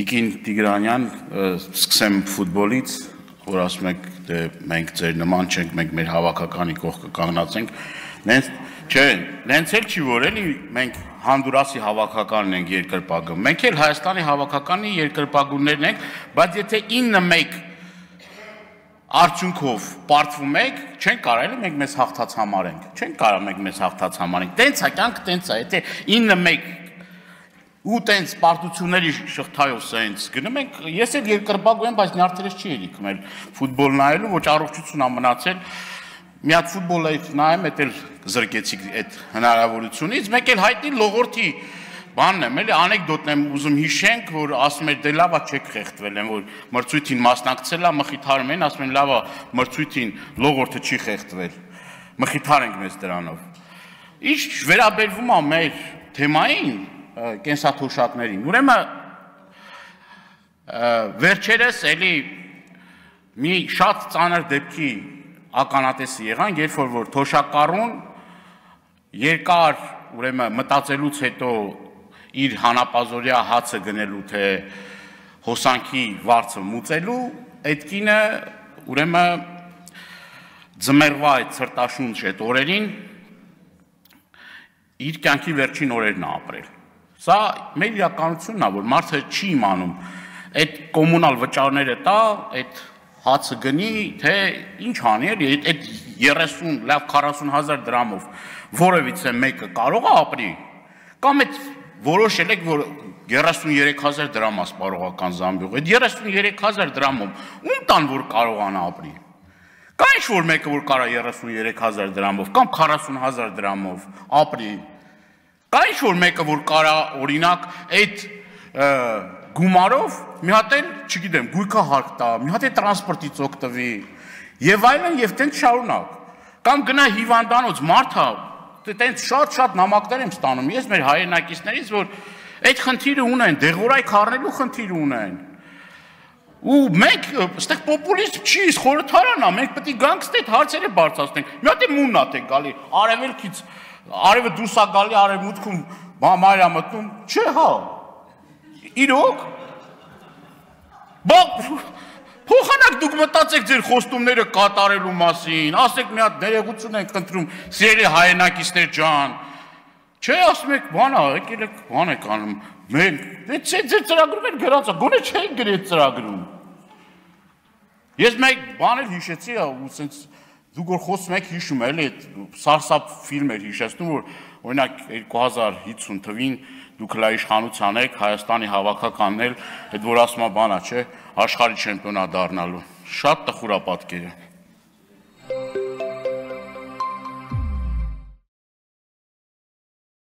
Տիկին Տիգրանյան, սկսեմ ֆուտբոլից, որ ասում եք, դե մենք ձեր նման չենք, մենք մեր հավաքականի կողքը կանգնած ենք, նենց էլ չի որ էլի մենք Հոնդուրասի հավաքականն ենք երկրպագում, մենք էլ Հայաստանի հավաքականի երկրպագուններն ենք, բայց եթե 9-1 արդյունքով պարտվում եք, չենք կարող էլի մենք մեզ հաղթած համարենք, չենք կարող մենք մեզ հաղթած համարենք, տենց է, կյանքը տենց է, եթե 9-1 ու տենց պարտությունների շղթայով սենց գնում ենք, ես էլ երկրպագու եմ, բայց նյարդերս չի ելիքում էլ ֆուտբոլ նայելու, ոչ առողջություն ամնացել, մի հատ ֆուտբոլ նայեմ, էդ էլ զրկեցիք այդ հնարավորությունից, մեկ էլ հայտնի լողորդի բանն եմ, էլի անեկդոտն եմ ուզում հիշենք, որ ասում էր դե լավա չեք խեղդվել են, որ մրցույթին մասնակցել է, մխիթարում են, ասում են լավա մրցույթին լողորդը չի խեղդվել, մխիթար ենք մեզ դրանով։ Ինչ վերաբերվում է մեր թեմային, կենսաթոշակներին, ուրեմն վերջերս էլի մի շատ ծանր դեպքի ականատեսի եղան, երբ որ թոշակառուն երկար ուրեմն մտածելուց հետո իր հանապազորյա հացը գնելու թե հոսանքի վարձը մուծելու, այդ կինը ուրեմն ձմեռվա այդ ցրտաշունչ այդ օրերին իր կյանքի վերջին օրերն է ապրել։ Սա մեր իրականությունն է, որ մարդը չի իմանում այդ կոմունալ վճարները տա, այդ հացը գնի, թե ինչ անի, այդ 30, լավ 40,000 դրամով որևիցե մեկը կարող է ապրի, կամ այդ որոշել եք, որ 33,000 դրամ է սպառողական զամբյուղ, այդ 33,000 դրամով ում տան, որ կարողանա ապրի։ Կա ինչ-որ մեկը, որ կարա 33,000 դրամով, կամ 40,000 դրամով ապրի։ Կա ինչ-որ մեկը, որ կարա օրինակ այդ գումարով մի հատ էլ, չգիտեմ, գույքահարկ տա, մի հատ էլ տրանսպորտից օգտվի, եւ այլն, եւ տենց շարունակ։ Կամ գնա հիվանդանոց, մարդա, տենց շատ նամակներ եմ ստանում, ես մեր հայրենակիցներից, որ այդ խնդիրը ունեն, դեղորայք առնելու խնդիր ունեն։ Ու մենք, ստեղ պոպուլիստ չի, խորհրդարան է, մենք պետք է գանք ստեղ հարցերը բարձրացնենք։ Մի հատ է մուննատ է գալի, արևելքից, արևը դուրս է գալի, արևմուտքում մայր է մտնում, չէ հա, իրոք, փոխանակ դուք մտածեք ձեր խոստումները կատարելու մասին, ասեք մի հատ ներողություն ենք խնդրում, սիրելի հայրենակիցներ ջան, չէ, ասում եք, բան ա, եկել եք, բան եք անում, մենք, ձեր ծրագրում են գրած է, գոնե չենք գրետ ծրագրում։ Ես մեկ բան էլ հիշեցի, ու սենց դուք որ խոսում եք հիշում էլ այդ սարսափ ֆիլմ էր հիշեցնում, որ օրինակ 2050 թվին դուք լա իշխանության եք, Հայաստանի հավաքականն էլ, այդ որ ասում է բանա, չէ, աշխարհի չեմպիոնա դառնալու։ Շատ տխուր է պատկերը։